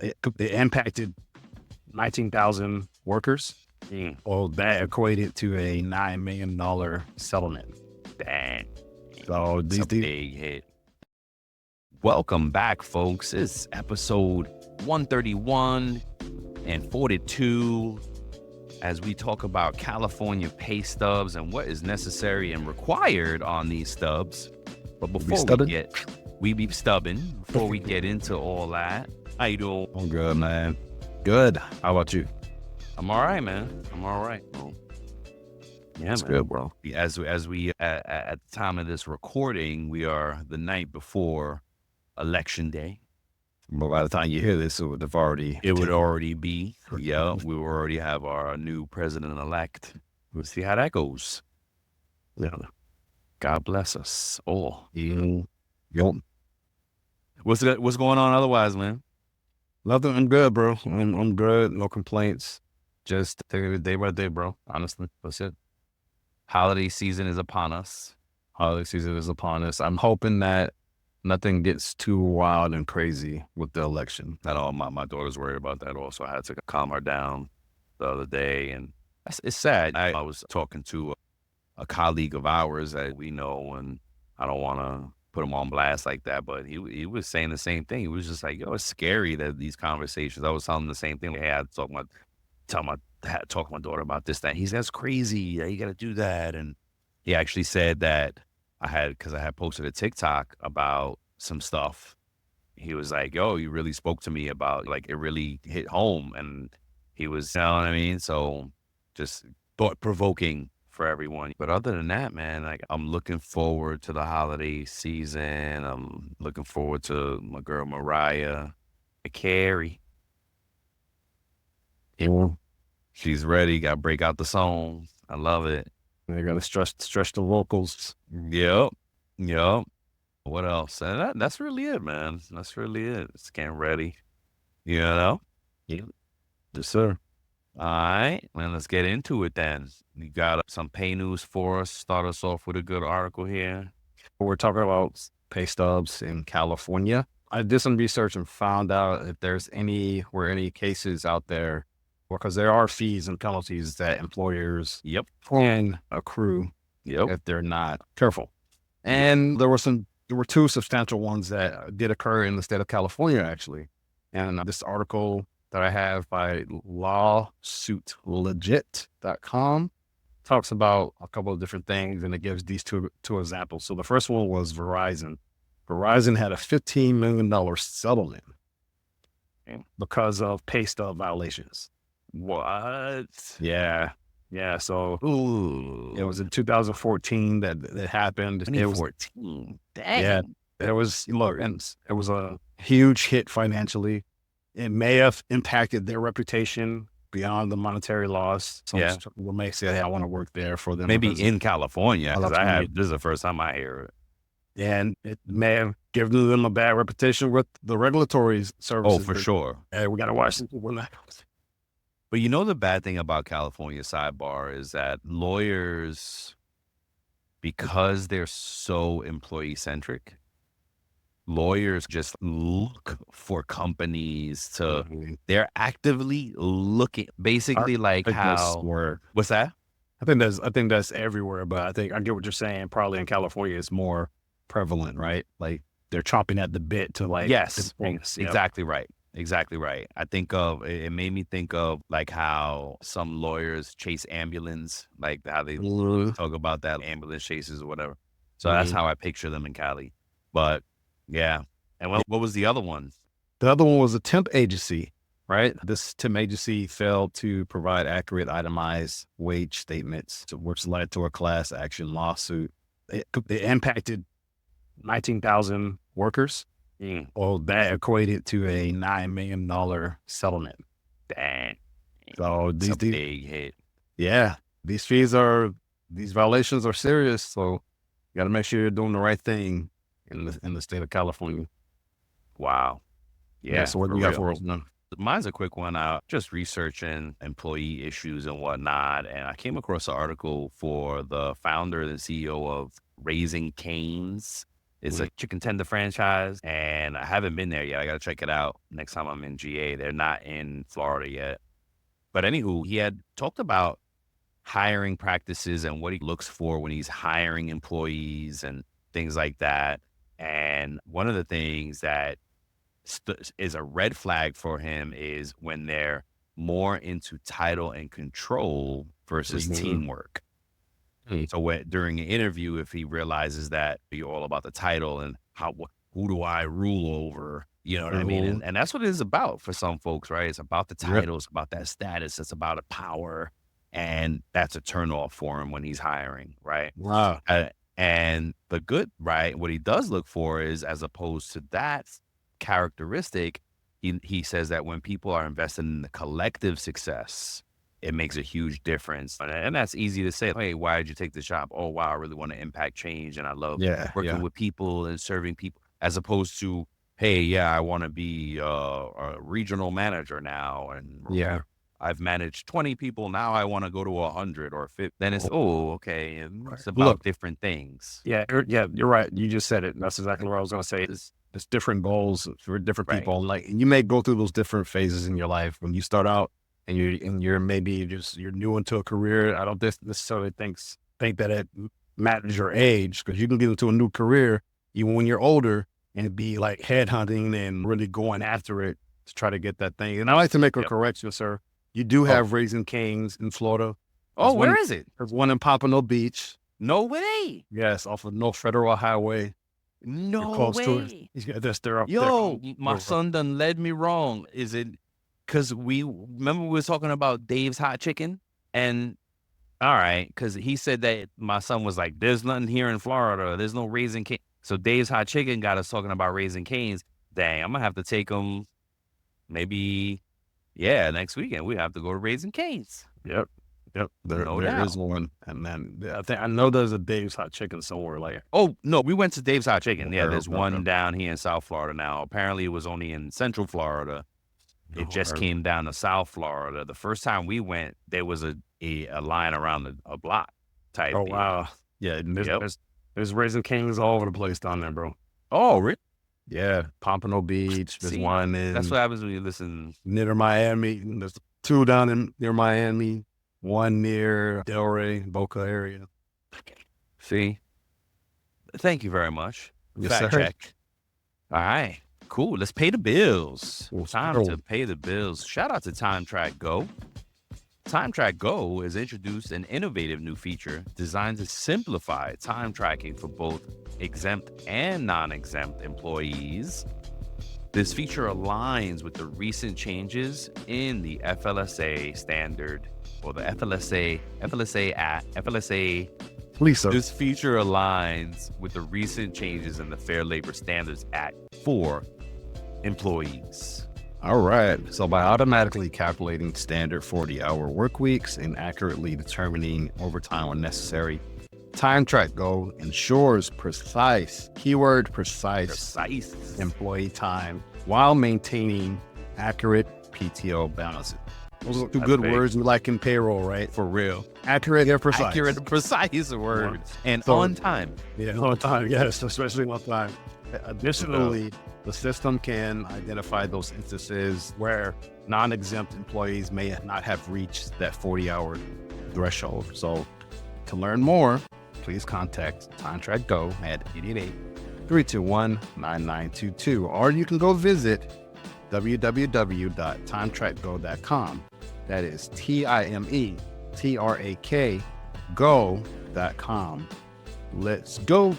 It impacted 19,000 workers. Well, that equated to a $9 million settlement. Dang. So It's a big hit. Welcome back, folks. It's episode 131 and 42 as we talk about California pay stubs and what is necessary and required on these stubs. But before we be stubbing, before we get into all that, how you doing? I'm good, man. Good. How about you? I'm all right, man. I'm all right, bro. Yeah, That's good, bro. As we at the time of this recording, we are the night before Election Day. But by the time you hear this, it would already be. Yeah, we will already have our new president-elect. We'll see how that goes. Yeah. God bless us all. Yep. What's going on otherwise, man? Nothing. I'm good, bro. I'm good. No complaints. Just taking it day by day, bro. Honestly, that's it. Holiday season is upon us. I'm hoping that nothing gets too wild and crazy with the election. At all. My daughter's worried about that also. I had to calm her down the other day, and it's sad. I was talking to a colleague of ours that we know, and I don't want to put him on blast like that, but he was saying the same thing. He was just like, yo, it's scary that these conversations. I was telling him the same thing. I had to talk to my daughter about this, that. He said, that's crazy. You got to do that. And he actually said that because I had posted a TikTok about some stuff. He was like, yo, you really spoke to me about, like, it really hit home. And he was, you know what I mean? So just thought-provoking for everyone. But other than that, man, like, I'm looking forward to the holiday season. I'm looking forward to my girl Mariah Carey. Yeah. She's ready. Got to break out the songs. I love it. They got to stretch the vocals. Yep. What else? And that's really it, man. That's really it. Just getting ready. You know? Yeah. Yes, sir. All right. Well, let's get into it then. You got some pay news for us. Start us off with a good article here. We're talking about pay stubs in California. I did some research and found out if there's any cases out there, because there are fees and penalties that employers can accrue if they're not careful. And there were two substantial ones that did occur in the state of California, actually. And this article that I have by lawsuitlegit.com talks about a couple of different things, and it gives these two examples. So the first one was Verizon. Verizon had a $15 million settlement because of pay stub violations. What? Yeah. So it was in 2014 that happened. 2014. Dang. Yeah. It was a huge hit financially. It may have impacted their reputation beyond the monetary loss. Some people may say, hey, I want to work there for them. Maybe in California, because this is the first time I hear it. And it may have given them a bad reputation with the regulatory services. Oh, for sure. Hey, we got to watch this. But you know, the bad thing about California, sidebar, is that lawyers, because they're so employee-centric, lawyers just look for companies to, they're actively looking, basically like how, what's that? I think that's everywhere, but I get what you're saying. Probably in California, it's more prevalent, right? Like they're chomping at the bit to like. Yes, exactly right. Exactly right. It made me think of like how some lawyers chase ambulance, like how they talk about that ambulance chases or whatever. So that's how I picture them in Cali. But yeah. And what was the other one? The other one was a temp agency, right? This temp agency failed to provide accurate itemized wage statements, which led to a class action lawsuit. It impacted 19,000 workers. Well, that equated to a $9 million settlement. Dang. So these big hit. Yeah. These violations are serious. So you got to make sure you're doing the right thing in the state of California. Wow. Yeah. So what do you got for us now? Mine's a quick one. Just researching employee issues and whatnot. And I came across an article for the founder and CEO of Raising Cane's. It's a chicken tender franchise, and I haven't been there yet. I got to check it out next time I'm in GA. They're not in Florida yet. But anywho, he had talked about hiring practices and what he looks for when he's hiring employees and things like that. And one of the things that is a red flag for him is when they're more into title and control versus teamwork. So during an interview, if he realizes that you're all about the title and who do I rule over, you know what I mean? And that's what it is about for some folks, right? It's about the title, it's about that status, it's about a power, and that's a turnoff for him when he's hiring, right? Wow. And the good, right? What he does look for is, as opposed to that characteristic, he says that when people are invested in the collective success, it makes a huge difference. And that's easy to say. Hey, why did you take the job? Oh, wow, I really want to impact change. And I love working with people and serving people, as opposed to, hey, yeah, I want to be a regional manager now. And I've managed 20 people. Now I want to go to 100 or 50. Then it's, okay. It's about different things. Yeah, you're right. You just said it. That's exactly what I was going to say. It's different goals for different people. Like, and you may go through those different phases in your life when you start out. And you're maybe you're new into a career. I don't necessarily think that it matters your age, because you can get into a new career even when you're older and be like headhunting and really going after it to try to get that thing. And I like to make a correction, sir. You do have Raising Cane's in Florida. Where is it? There's one in Pompano Beach. No way. Yes, off of North Federal Highway. No way. They're up Yo, there. my son done led me wrong. Is it? Because we were talking about Dave's Hot Chicken, and all right, because he said that my son was like, there's nothing here in Florida. There's no Raising Cane. So Dave's Hot Chicken got us talking about Raising Cane's. Dang, I'm going to have to take him maybe, next weekend. We have to go to Raising Cane's. Yep. There is one. And then I know there's a Dave's Hot Chicken somewhere. Like, oh, no, we went to Dave's Hot Chicken. Yeah, there's one down here in South Florida now. Apparently, it was only in Central Florida. It just came down to South Florida. The first time we went, there was a line around a block type. Oh, wow. Yeah, and there's Raising Cane's all over the place down there, bro. Oh, really? Yeah, Pompano Beach. There's one in... That's what happens when you listen... near Miami. There's two down near Miami, one near Delray, Boca area. See? Thank you very much. Fact check. All right. Cool. Let's pay the bills. Time to pay the bills. Shout out to TrakGO. TrakGO has introduced an innovative new feature designed to simplify time tracking for both exempt and non-exempt employees. This feature aligns with the recent changes in the FLSA standard, or the FLSA Lisa. This feature aligns with the recent changes in the Fair Labor Standards Act for employees. All right. So by automatically calculating standard 40-hour work weeks and accurately determining overtime when necessary, TrakGO ensures precise employee time while maintaining accurate PTO balances. Those are two good words we like in payroll, right? For real. Accurate and precise. Accurate and precise words. And on time. Yeah, on time. Yes, especially on time. Additionally, the system can identify those instances where non-exempt employees may not have reached that 40-hour threshold. So to learn more, please contact TrakGO at 888-321-9922, or you can go visit www.timetrakgo.com. That is TIMETRAK go.com. Let's go.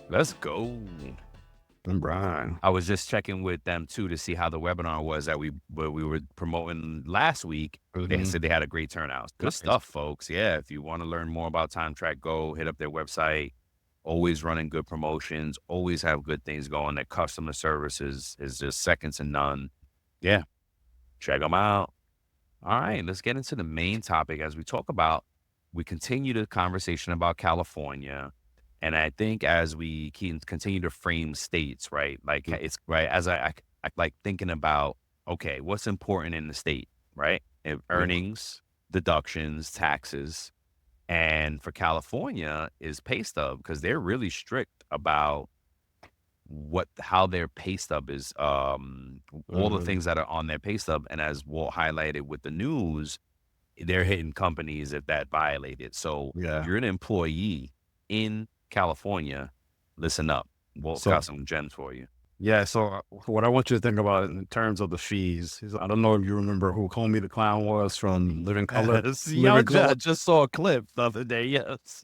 Let's go. And Brian. I was just checking with them too to see how the webinar was that we were promoting last week. They said they had a great turnout. Good stuff, folks. Yeah, if you want to learn more about TrakGO, hit up their website. Always running good promotions. Always have good things going. Their customer service is just second to none. Yeah, check them out. All right, let's get into the main topic as we continue the conversation about California. And I think as we continue to frame states, right? Like it's right as I like thinking about, okay, what's important in the state, right? Earnings, deductions, taxes. And for California is pay stub, because they're really strict about how their pay stub is, all the things that are on their pay stub. And as Walt highlighted with the news, they're hitting companies that violate it. So if Yeah. you're an employee in California, listen up. Walt's So got some gems for you. yeah, so what I want you to think about in terms of the fees is, I don't know if you remember who Comey the Clown was from Living Color. Yes, Living I Color. just saw a clip the other day. Yes.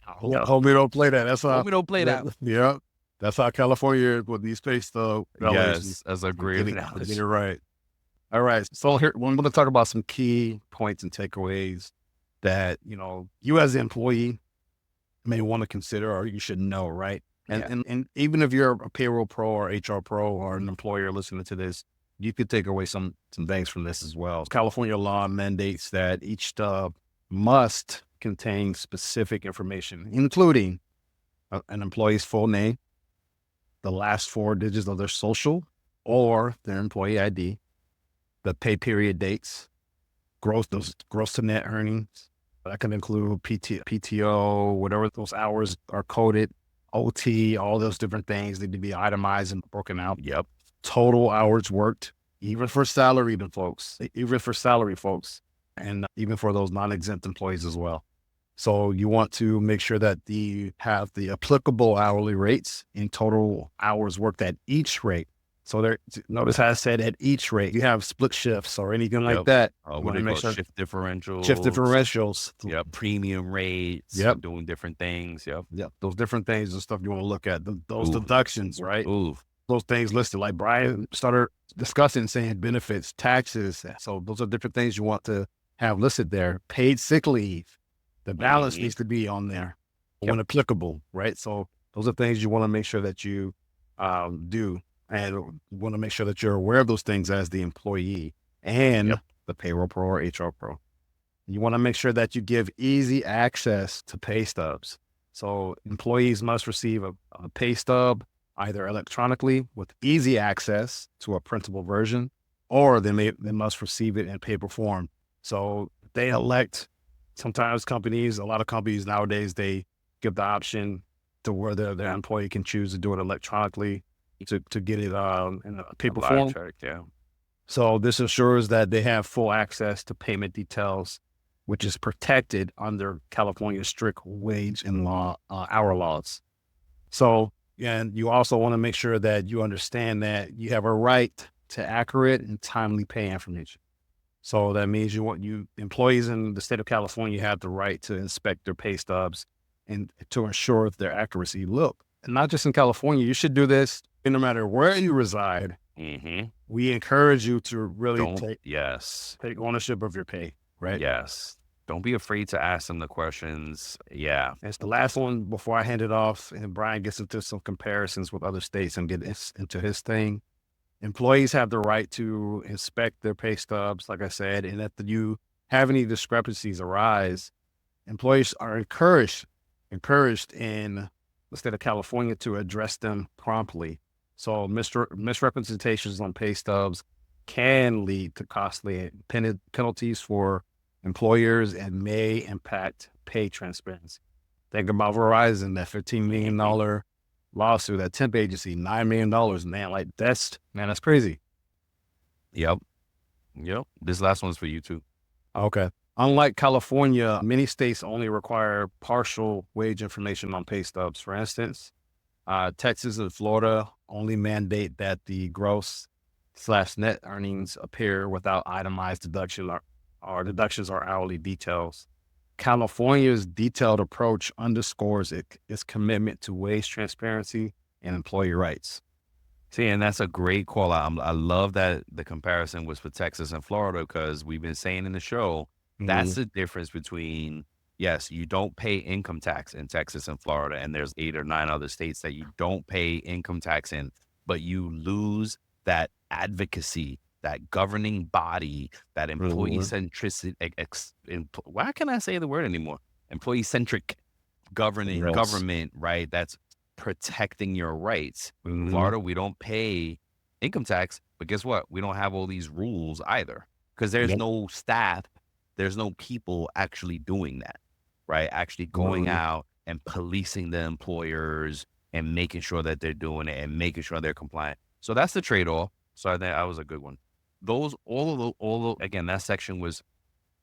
Hope we don't play that. That's how. Hope we don't play that. Yeah, that's how California is with these pay stub violations. Yes, as a great Get analogy. it right. All right. So here we're going to talk about some key points and takeaways that you as an employee may want to consider or you should know, right? And, Yeah. and even if you're a payroll pro or HR pro or an employer listening to this, you could take away some things from this as well. California law mandates that each stub must contain specific information, including an employee's full name, the last 4 digits of their social or their employee ID, the pay period dates, gross to net earnings. That can include PTO, whatever those hours are coded, OT, all those different things need to be itemized and broken out. Yep. Total hours worked, even for salary folks, and even for those non-exempt employees as well. So you want to make sure that you have the applicable hourly rates in total hours worked at each rate. So notice how I said at each rate. You have split shifts or anything like that. What do you call shift differentials? Shift differentials. Yep. Premium rates. Yep. Doing different things. Yep. Yep. Those different things and stuff you want to look at. Those deductions, right? Ooh. Those things listed, like Brian started discussing, saying benefits, taxes. So those are different things you want to have listed there. Paid sick leave. The balance needs to be on there when applicable, right? So those are things you want to make sure that you do, and want to make sure that you're aware of those things as the employee and the payroll pro or HR pro. You want to make sure that you give easy access to pay stubs. So employees must receive a pay stub either electronically with easy access to a printable version, or they must receive it in paper form. So they elect. Sometimes a lot of companies nowadays, they give the option to where their employee can choose to do it electronically to get it in a paper form. So this ensures that they have full access to payment details, which is protected under California's strict wage and hour laws. So, and you also want to make sure that you understand that you have a right to accurate and timely pay information. So that means employees in the state of California have the right to inspect their pay stubs and to ensure their accuracy. Look, and not just in California, you should do this no matter where you reside. We encourage you to really take ownership of your pay, right? Yes. Don't be afraid to ask them the questions. Yeah. It's the last one before I hand it off and Brian gets into some comparisons with other states and get into his thing. Employees have the right to inspect their pay stubs, like I said, and if you have any discrepancies arise, employees are encouraged in the state of California to address them promptly. So misrepresentations on pay stubs can lead to costly penalties for employers and may impact pay transparency. Think about Verizon, that $15 million lawsuit, that temp agency, $9 million, man, that's crazy. Yep. This last one's for you too. Okay. Unlike California, many states only require partial wage information on pay stubs. For instance, Texas and Florida only mandate that the gross/net earnings appear without itemized deduction or deductions or hourly details. California's detailed approach underscores its commitment to wage transparency and employee rights. See, and that's a great call out. I love that the comparison was for Texas and Florida, because we've been saying in the show, that's the difference between, yes, you don't pay income tax in Texas and Florida, and there's 8 or 9 other states that you don't pay income tax in, but you lose that advocacy, that governing body, that employee centricity. Why can't I say the word anymore? Employee centric government, right? That's protecting your rights. In Florida, we don't pay income tax, but guess what? We don't have all these rules either, because there's no staff, there's no people actually doing that, right? Actually going out and policing the employers and making sure that they're doing it and making sure they're compliant. So that's the trade-off. So I think that was a good one. Those, again, that section was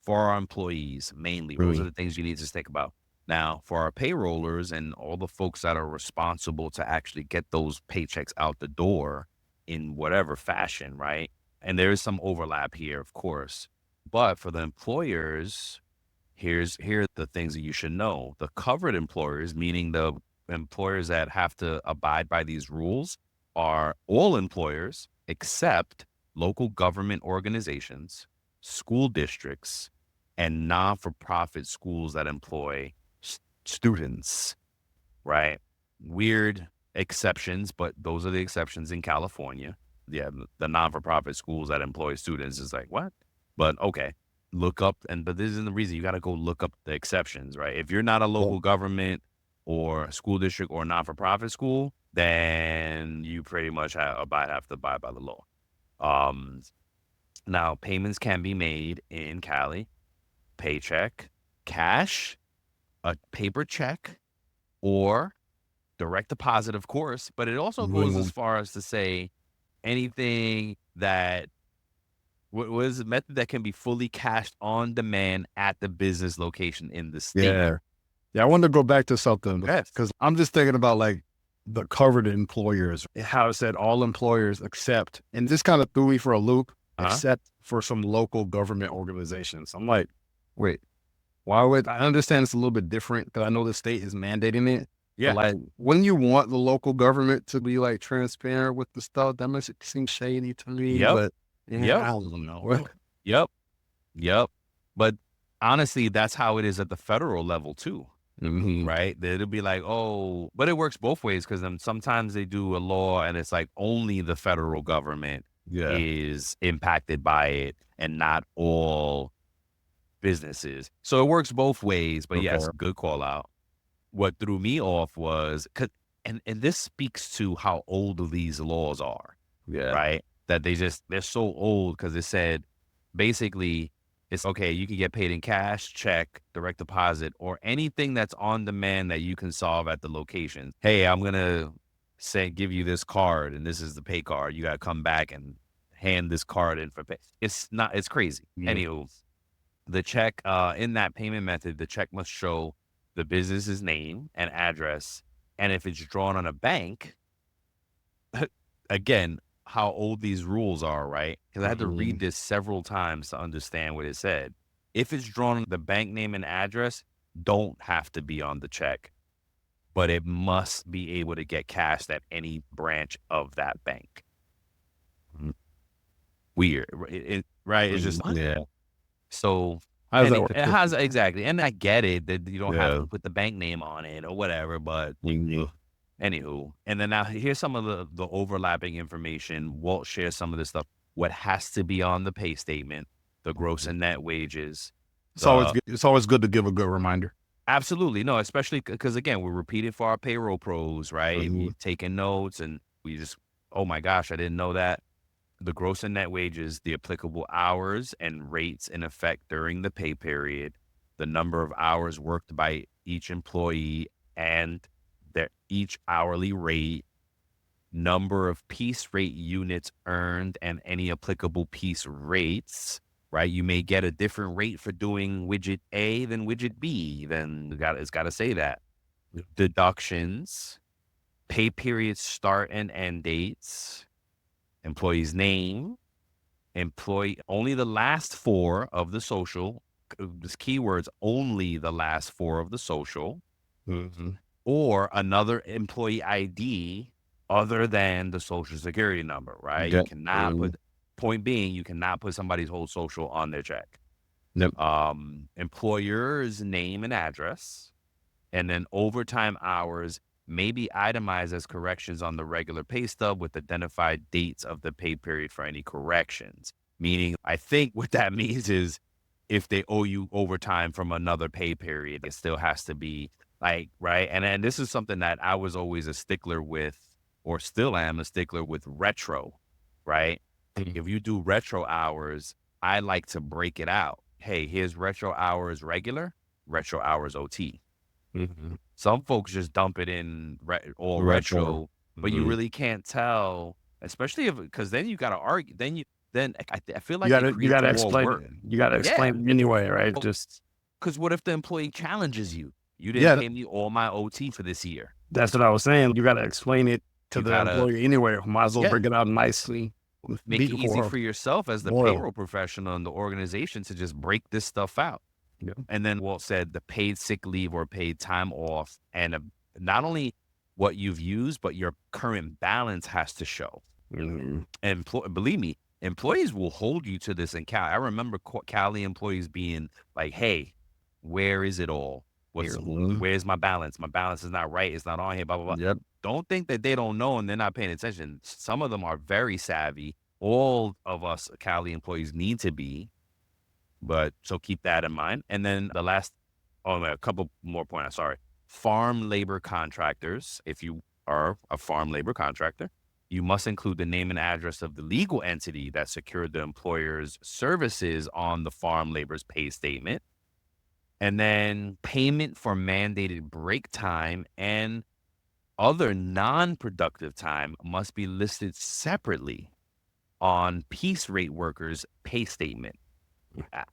for our employees mainly. Those are the things you need to think about. Now, for our payrollers and all the folks that are responsible to actually get those paychecks out the door in whatever fashion, right? And there is some overlap here, of course. But for the employers, here are the things that you should know. The covered employers, meaning the employers that have to abide by these rules, are all employers except local government organizations, school districts, and non-for-profit schools that employ students, right? Weird exceptions, but those are the exceptions in California. Yeah, the non-for-profit schools that employ students is like, what? But okay, look up, but this isn't the reason. You got to go look up the exceptions, right? If you're not a local government or school district or non-for-profit school, then you pretty much have to abide by the law. Now, payments can be made in Cali, paycheck, cash, a paper check, or direct deposit, of course. But it also goes as far as to say anything that what is a method that can be fully cashed on demand at the business location in the state. Yeah, I wanted to go back to something Yes. because I'm just thinking about like the covered employers, how it said all employers except, and this kind of threw me for a loop, except for some local government organizations. I'm like, wait, why would I understand it's a little bit different because I know the state is mandating it. Yeah. But like, wouldn't you want the local government to be like transparent with the stuff? That makes it seem shady to me. Yep. But Yep. I don't know. Yep. But honestly, that's how it is at the federal level too. Right? It'll be like, oh, but it works both ways because then sometimes they do a law and it's like only the federal government is impacted by it and not all businesses. So it works both ways. But yes, good call out. What threw me off was and this speaks to how old these laws are. Right? That they're so old because it said basically it's okay, you can get paid in cash, check, direct deposit, or anything that's on demand that you can solve at the location. Hey, I'm gonna give you this card and this is the pay card. You gotta come back and hand this card in for pay. It's crazy. Anywho, the check in that payment method, the check must show the business's name and address. And if it's drawn on a bank, again, how old these rules are, right? Because I had to read this several times to understand what it said. If it's drawn on the bank name and address, don't have to be on the check, but it must be able to get cashed at any branch of that bank. Weird, right? It's just So How does that work? it has exactly, and I get it that you don't have to put the bank name on it or whatever, but anywho, and then now here's some of the overlapping information. Walt shares some of this stuff. What has to be on the pay statement, the gross and net wages. It's always good to give a good reminder. Absolutely. No, especially because again, we're repeating for our payroll pros, right? We're taking notes and we just, oh my gosh, I didn't know that. The gross and net wages, the applicable hours and rates in effect during the pay period, the number of hours worked by each employee and each hourly rate, number of piece rate units earned, and any applicable piece rates, right? You may get a different rate for doing widget A than widget B. Then it's got to say that. Deductions, pay period start and end dates, employee's name, employee, only the last four of the social, this keywords, only the last four of the social, or another employee ID other than the social security number, right? You cannot point being, you cannot put somebody's whole social on their check. Employer's name and address, and then overtime hours may be itemized as corrections on the regular pay stub with identified dates of the pay period for any corrections. Meaning, I think what that means is if they owe you overtime from another pay period, it still has to be like, right? And this is something that I was always a stickler with, or still am a stickler with retro, right? If you do retro hours, I like to break it out. Hey, here's retro hours regular, retro hours OT. Some folks just dump it in all Retro. retro, but you really can't tell, especially if because then you got to argue. Then I feel like it You creates gotta more explain work. it. You gotta Yeah, explain it anyway, right? Just because what if the employee challenges you? You didn't yeah, pay me all my OT for this year. that's what I was saying. You gotta explain it to You the gotta, employee anyway. Might as well yeah, bring it out nicely. make Be it easy for for yourself as the loyal. payroll professional in the organization to just break this stuff out. Yeah. And then Walt said the paid sick leave or paid time off, and not only what you've used, but your current balance has to show. Mhm. And believe me, employees will hold you to this in Cali. I remember Cali employees being like, "Hey, where is it all? Mhm. Where's my balance? My balance is not right. It's not on here. Blah blah blah." Yep. Don't think that they don't know and they're not paying attention. Some of them are very savvy. All of us Cali employees need to be, but so keep that in mind. And then the last, oh, a couple more points. Sorry. Farm labor contractors. If you are a farm labor contractor, you must include the name and address of the legal entity that secured the employer's services on the farm labor's pay statement. And then payment for mandated break time and other non-productive time must be listed separately on piece rate workers' pay statement.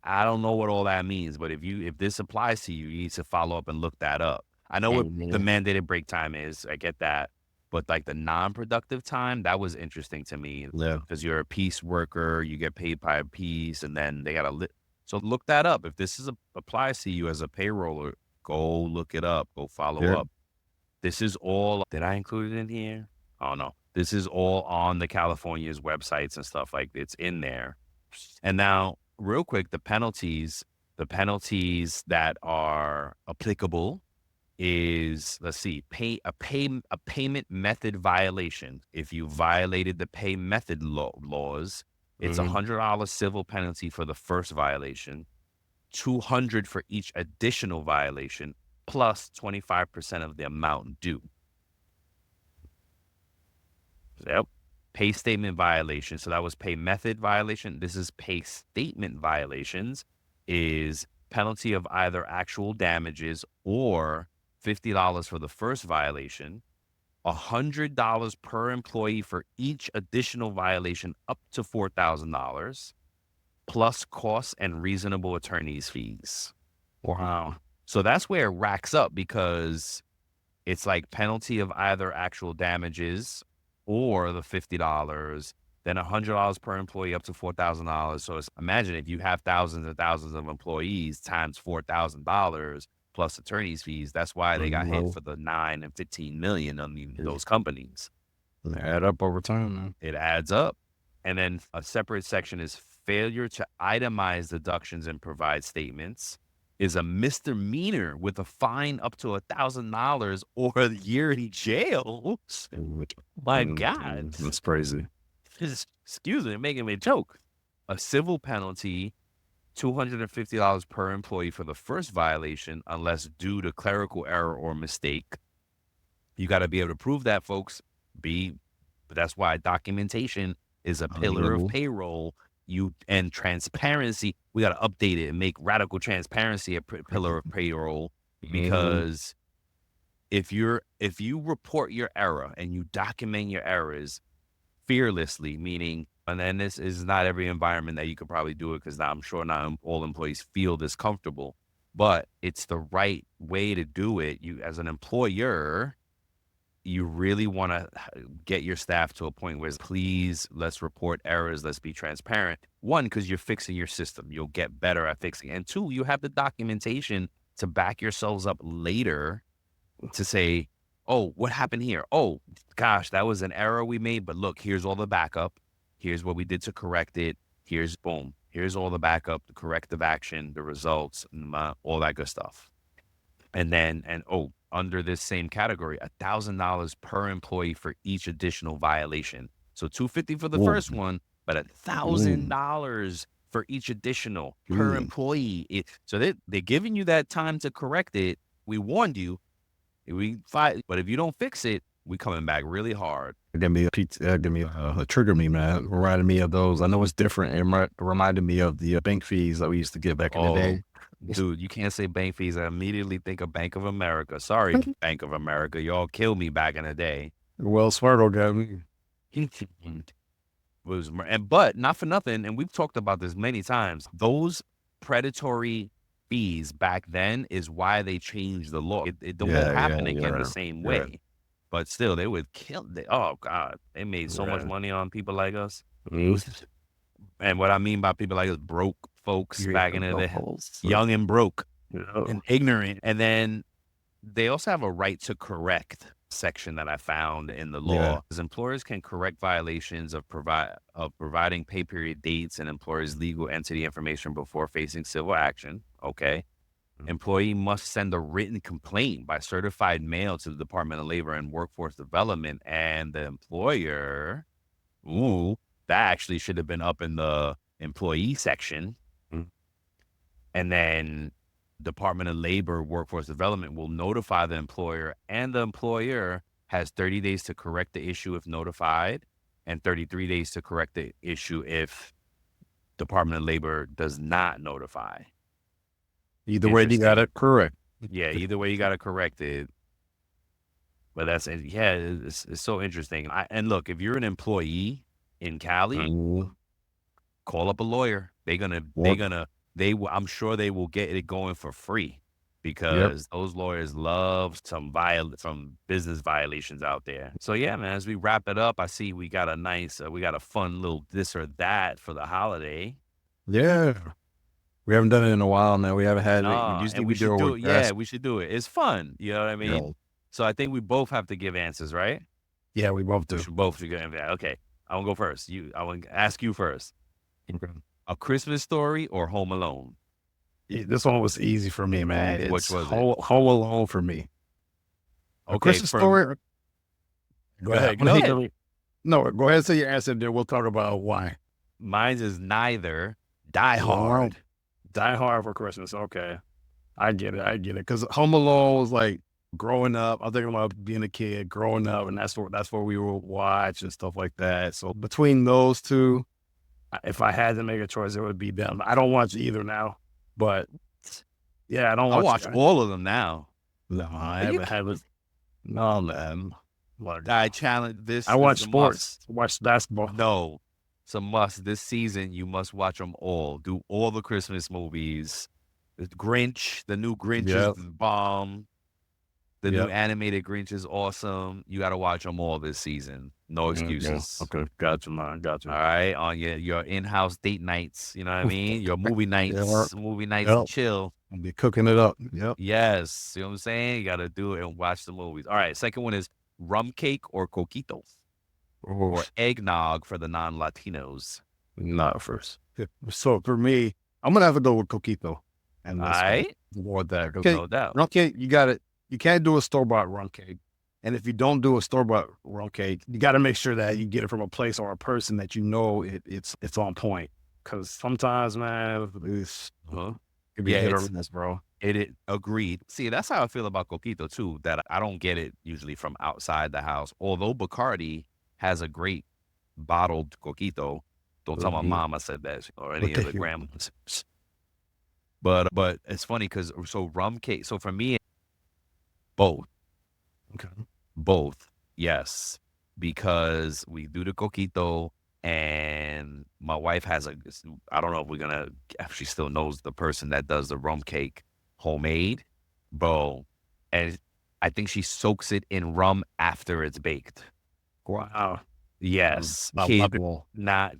I don't know what all that means, but if this applies to you, you need to follow up and look that up. I know what the Mhm. mandated break time is. I get that. But like the non-productive time, that was interesting to me Yeah. because you're a piece worker, you get paid by a piece, and then they got to so look that up. If this applies to you as a payroller, go look it up, go follow Yeah. up. This is all, did I include it in here? Oh no. This is all on the California's websites and stuff, like it's in there. And now, real quick, the penalties that are applicable is, let's see, a payment method violation. If you violated the pay method laws, it's Mhm. $100 civil penalty for the first violation, 200 for each additional violation, plus 25% of the amount due. Yep. Pay statement violation. So that was pay method violation. This is pay statement violations, is penalty of either actual damages or $50 for the first violation, $100 per employee for each additional violation up to $4,000, plus costs and reasonable attorney's fees. Wow. So that's where it racks up because it's like penalty of either actual damages or the $50, then $100 per employee up to $4,000. So imagine if you have thousands and thousands of employees times $4,000 plus attorney's fees. That's why they got hit Mhm. for the 9 and 15 million on Yeah. those companies. Add up over time, man. It adds up. And then a separate section is failure to itemize deductions and provide statements is a misdemeanor with a fine up to $1,000 or a year in jail. My God. That's crazy. Excuse me, making me joke. A civil penalty, $250 per employee for the first violation, unless due to clerical error or mistake. You got to be able to prove that, folks. But that's why documentation is a pillar of Level. payroll. And transparency. We got to update it and make radical transparency a pillar of payroll, Mhm. because if you report your error and you document your errors fearlessly, meaning, and then this is not every environment that you could probably do it because I'm sure not all employees feel this comfortable, but it's the right way to do it. You, as an employer, you really want to get your staff to a point where, please, let's report errors. Let's be transparent. One, because you're fixing your system. You'll get better at fixing. And two, you have the documentation to back yourselves up later to say, oh, what happened here? Oh, gosh, that was an error we made. But look, here's all the backup. Here's what we did to correct it. Here's boom. Here's all the backup, the corrective action, the results, and all that good stuff. And then, under this same category, $1,000 per employee for each additional violation. So $250 for the Ooh. first one, but Mm. $1,000 for each additional per Mm. employee. So they're giving you that time to correct it. We warned you. We fight, but if you don't fix it, we coming back really hard. Give me a trigger me, man. Reminded me of those. I know it's different. It reminded me of the bank fees that we used to get back in the Oh, day. Dude, you can't say bank fees. I immediately think of Bank of America. Sorry, Bank of America. Y'all killed me back in the day. Wells Fargo got me. But not for nothing, and we've talked about this many times. Those predatory fees back then is why they changed the law. It won't happen again the same way. But still, they would kill. Oh God, they made so much money on people like us. And what I mean by people like us, broke folks back in the day, young and broke and ignorant. And then they also have a right to correct section that I found in the law. As employers can correct violations of providing pay period dates and employers' legal entity information before facing civil action. Okay. Employee must send a written complaint by certified mail to the Department of Labor and Workforce Development, and the employer, that actually should have been up in the employee section. And then Department of Labor Workforce Development will notify the employer, and the employer has 30 days to correct the issue if notified, and 33 days to correct the issue if Department of Labor does not notify. Either way, you got it correct. Yeah, either way, you got to correct it. But it's so interesting. And look, if you're an employee in Cali, call up a lawyer. I'm sure they will get it going for free, because those lawyers love some business violations out there. So yeah, man, as we wrap it up, I see we got a fun little this or that for the holiday. Yeah. We haven't done it in a while now. We haven't had it. Usually we should do it. Yeah, we should do it. It's fun. You know what I mean? Yeah. So I think we both have to give answers, right? Yeah, we both do. We should both give answers. Okay, I want to go first. I want to ask you first. Okay. A Christmas Story or Home Alone? This one was easy for me, man. Which was Home Alone for me. Okay, Christmas Story. Go ahead. Go ahead. No, go ahead and say your answer. Then we'll talk about why. Mine is neither. Die Hard. Die Hard for Christmas. Okay, I get it. Because Home Alone was like growing up. I'm thinking about being a kid, growing up, and that's what we would watch and stuff like that. So between those two, if I had to make a choice, it would be them. I don't watch either now, but yeah, I watch all of them now. No, I haven't. No, man. I challenge this. I watch sports. Watch basketball. No. It's a must. This season, you must watch them all. Do all the Christmas movies. The Grinch, the new Grinch is bomb. The new animated Grinch is awesome. You got to watch them all this season. No excuses. Okay, gotcha, man. Gotcha. All right, on your in-house date nights. You know what I mean? Your movie nights, and chill. I'll be cooking it up. Yep. Yes, you know what I'm saying? You got to do it and watch the movies. All right, second one is rum cake or coquitos. Or eggnog for the non-Latinos. Not first. So for me, I'm gonna have to go with coquito. And all right, more that. No doubt. Rum cake, you got it. You can't do a store-bought rum cake, and if you don't do a store-bought rum cake, you got to make sure that you get it from a place or a person that you know it's on point. Because sometimes, man, it's it be hit or miss, bro. It agreed. See, that's how I feel about coquito too. That I don't get it usually from outside the house. Although Bacardi has a great bottled coquito. Don't tell my mom I said that, or any of the grandmas. But it's funny because rum cake. So for me, both. Okay. Both, yes, because we do the coquito, and my wife has I don't know if she still knows the person that does the rum cake homemade, bro, and I think she soaks it in rum after it's baked. Wow. Yes.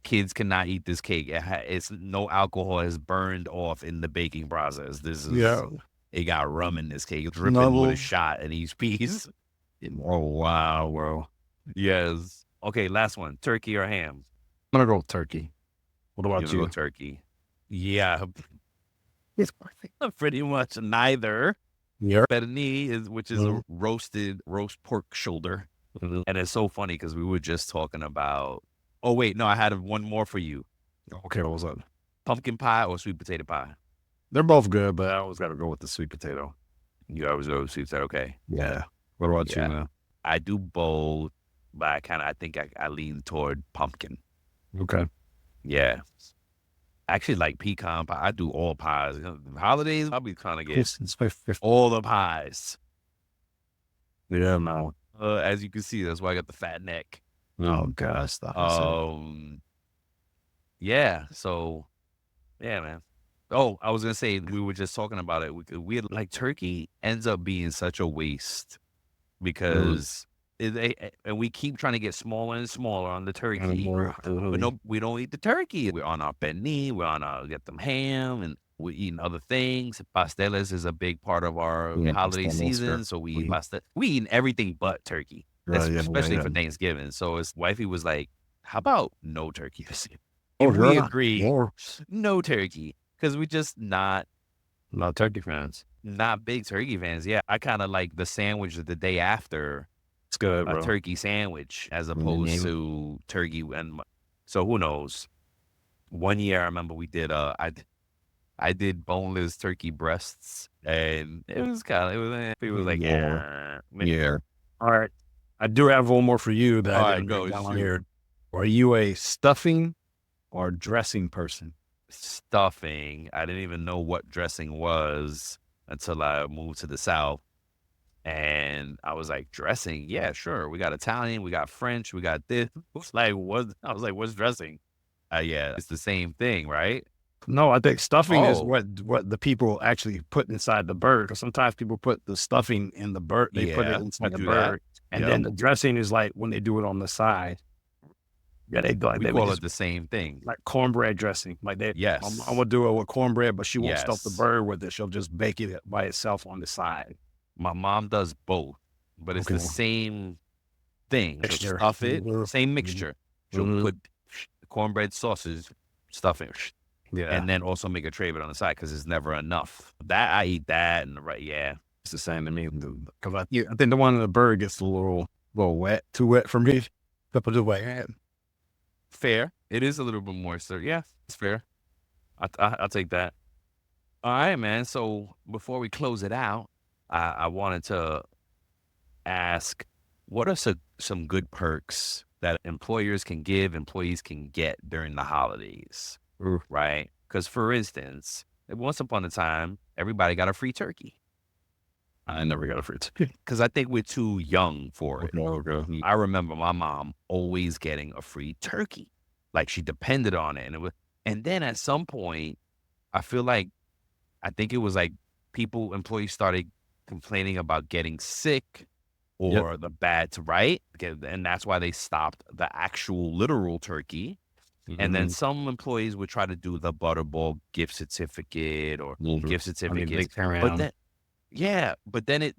Kids cannot eat this cake. It's no alcohol is burned off in the baking process. This is it got rum in this cake. It's dripping with a shot in each piece. Oh wow, bro. Yes. Okay, last one. Turkey or ham? I'm gonna go with turkey. What about you? Go turkey. Yeah. It's pretty much neither. Yeah. Pernil which is a roast pork shoulder. And it's so funny because we were just talking about. Oh wait, no, I had one more for you. Okay, what was that? Pumpkin pie or sweet potato pie? They're both good, but I always got to go with the sweet potato. You always go with sweet potato. Okay. Yeah. What about you, man? I do both, but I think I lean toward pumpkin. Okay. Yeah. actually like pecan pie. I do all pies. Holidays, I'll be trying to get It's my fifth. all the pies. Yeah, no. As you can see, that's why I got the fat neck. Oh gosh, stop it. Um, yeah. So yeah, man. Oh, I was gonna say we were just talking about it. We had, like turkey ends up being such a waste because and we keep trying to get smaller and smaller on the turkey, but no, we don't eat the turkey. We're on our penne, we're on our get them ham, and we're eating other things. Pasteles is a big part of our holiday season, so we eat pasta. We eat everything but turkey. That's especially for Thanksgiving. So his wifey was like, "How about no turkey this year?" And we agree, no turkey, because we just not turkey fans. not big turkey fans. Yeah, I kind of like the sandwich the day after It's good, a bro. turkey sandwich as opposed to turkey. And so who knows? One year I remember we did I did boneless turkey breasts, and it was kind of it was like Yeah. All right. I do have one more for you that I didn't write down on here. Are you a stuffing or dressing person? stuffing. I didn't even know what dressing was until I moved to the South. And I was like, dressing? Yeah, sure. We got Italian, we got French, we got this. Like, what? I was like, what's dressing? Yeah, it's the same thing, right? No, I think stuffing is Oh, what the people actually put inside the bird. Because sometimes people put the stuffing in the bird. They put it yeah, we inside the do that. bird, and then Yep. the dressing is like when they do it on the side. Yeah, We they would call just it the same thing. like cornbread dressing. Like I'm Yes. gonna do it with cornbread, but she won't stuff the Yes. bird with it. She'll just bake it by itself on the side. My mom does both, but it's Okay. the same thing. She'll Mixture. stuff it, same mixture. She'll put cornbread sausage, stuffing, Yeah, and then also make a tray of it on the side because it's never enough. That I eat that and yeah. it's the same to me. Because I think the one in the bird gets a little wet, too wet for me. Pepper the way. Fair. It is a little bit moister. Yeah, it's fair. I'll take that. All right, man. So before we close it out, I wanted to ask, what are some good perks that employers can give, employees can get during the holidays, right? Because for instance, once upon a time, everybody got a free turkey. I never got a free ticket. Because I think we're too young for it. Okay. I remember my mom always getting a free turkey. Like she depended on it. And then at some point, I feel like, I think it was like employees started complaining about getting sick or the bad to right. And that's why they stopped the actual literal turkey. And then some employees would try to do the Butterball gift certificate or gift certificates. But then, yeah, but then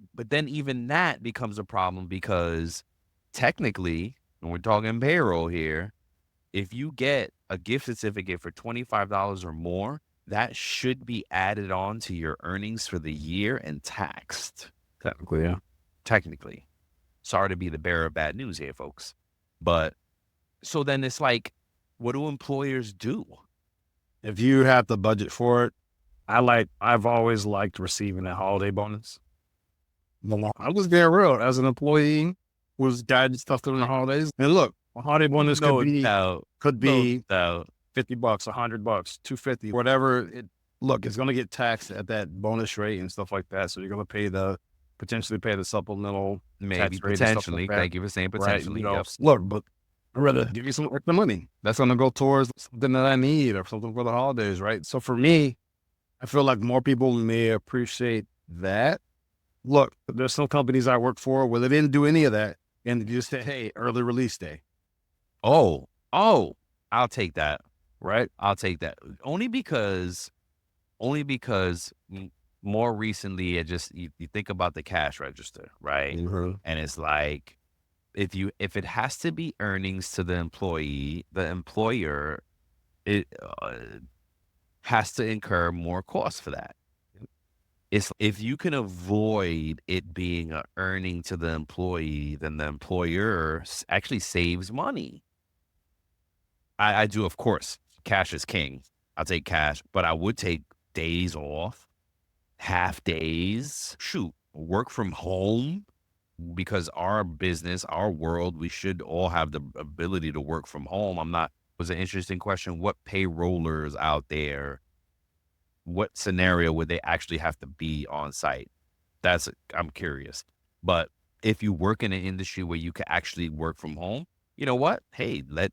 even that becomes a problem because technically, when we're talking payroll here, if you get a gift certificate for $25 or more, that should be added on to your earnings for the year and taxed. Technically, yeah. Technically. Sorry to be the bearer of bad news here, folks. But so then it's like, what do employers do? If you have the budget for it, I've always liked receiving a holiday bonus. I was being real as an employee was guided stuff during the holidays. And look, a holiday bonus could be $50, $100, $250, whatever. Look, it's going to get taxed at that bonus rate and stuff like that. So you're going to potentially pay the supplemental Maybe tax rate potentially. Like that, Thank you for saying potentially. right? Look, but I'd rather give you some extra money. That's going to go towards something that I need or something for the holidays, right? So for me, I feel like more people may appreciate that. Look, there's some companies I work for where they didn't do any of that. And they just say, hey, early release day. Oh, I'll take that. Right? I'll take that. Only because more recently, you think about the cash register, right? And it's like, if it has to be earnings to the employee, the employer, it has to incur more costs for that. It's if you can avoid it being an earning to the employee, then the employer actually saves money. I do, of course. Cash is king. I'll take cash, but I would take days off, half days. Shoot, work from home because our business, our world, we should all have the ability to work from home. I'm not was an interesting question. What payrollers out there, what scenario would they actually have to be on site? I'm curious. But if you work in an industry where you can actually work from home, you know what? Hey, let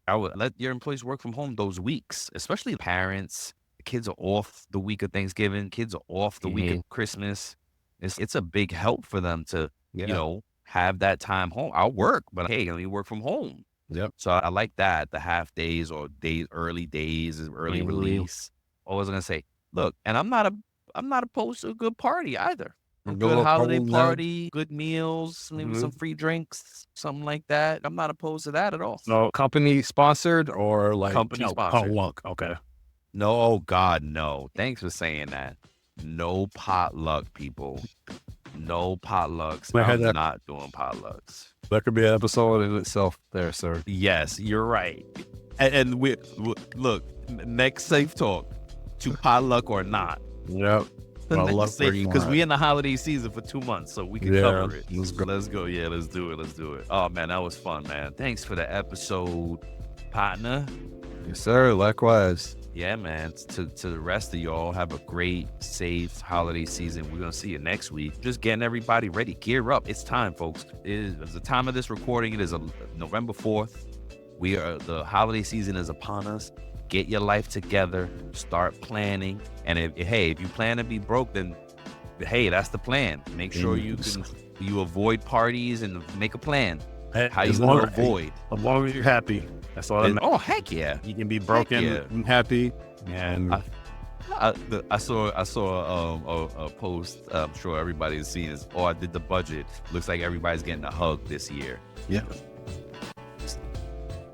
your employees work from home those weeks, especially parents. Kids are off the week of Thanksgiving. Kids are off the week of Christmas. It's a big help for them to, Yeah. have that time home. I'll work, but hey, let me work from home. Yep. So I like that, the half days or early days, early Mhm. release. I was gonna say, look, and I'm not opposed to a good party either. A A good little holiday cold now. party, good meals, maybe some Mhm. free drinks, something like that. I'm not opposed to that at all. So company sponsored or like Company sponsored. potluck? Okay. No, oh God, no. Thanks for saying that. No potluck, people. No potlucks. I had I'm that. not doing potlucks. That could be an episode in itself, there, sir. Yes, you're right. And look, next safe talk to potluck or not. Yep. The Potluck next or safe, because not. we in the holiday season for 2 months, so we can Yeah. cover it. Let's go. Let's go. Yeah, let's do it. Let's do it. Oh man, that was fun, man. Thanks for the episode, partner. Yes, sir. Likewise. Yeah, man. To the rest of y'all, have a great, safe holiday season. We're gonna see you next week. Just getting everybody ready. Gear up. It's time, folks. It is the time of this recording. It is November 4th. The holiday season is upon us. Get your life together. Start planning. And if you plan to be broke, then hey, that's the plan. Make sure you avoid parties and make a plan. How you gonna avoid? As long as you're happy. That's all that matters. Oh heck yeah! You can be broken and happy. And I saw a post. I'm sure everybody's seen this. Oh, I did the budget. Looks like everybody's getting a hug this year. yeah.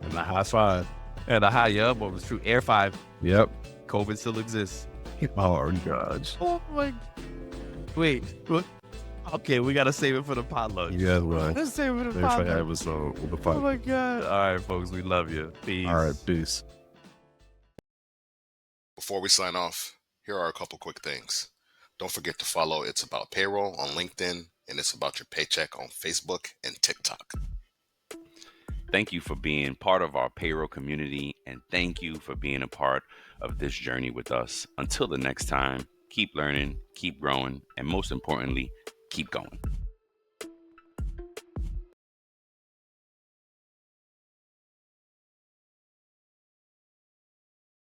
And a high five. And a high up, but it's true. Air 5. Yep. COVID still exists. Oh, gosh. Oh my. Wait. What? Okay, we gotta save it for the potluck. Yeah, right. Let's save it for the If I potluck. episode with the Oh fight. my god. All right, folks. We love you. Peace. All right. Peace. Before we sign off, here are a couple quick things. Don't forget to follow It's About Payroll on LinkedIn and It's About Your Paycheck on Facebook and TikTok. Thank you for being part of our payroll community, and thank you for being a part of this journey with us. Until the next time, keep learning, keep growing, and most importantly, keep going.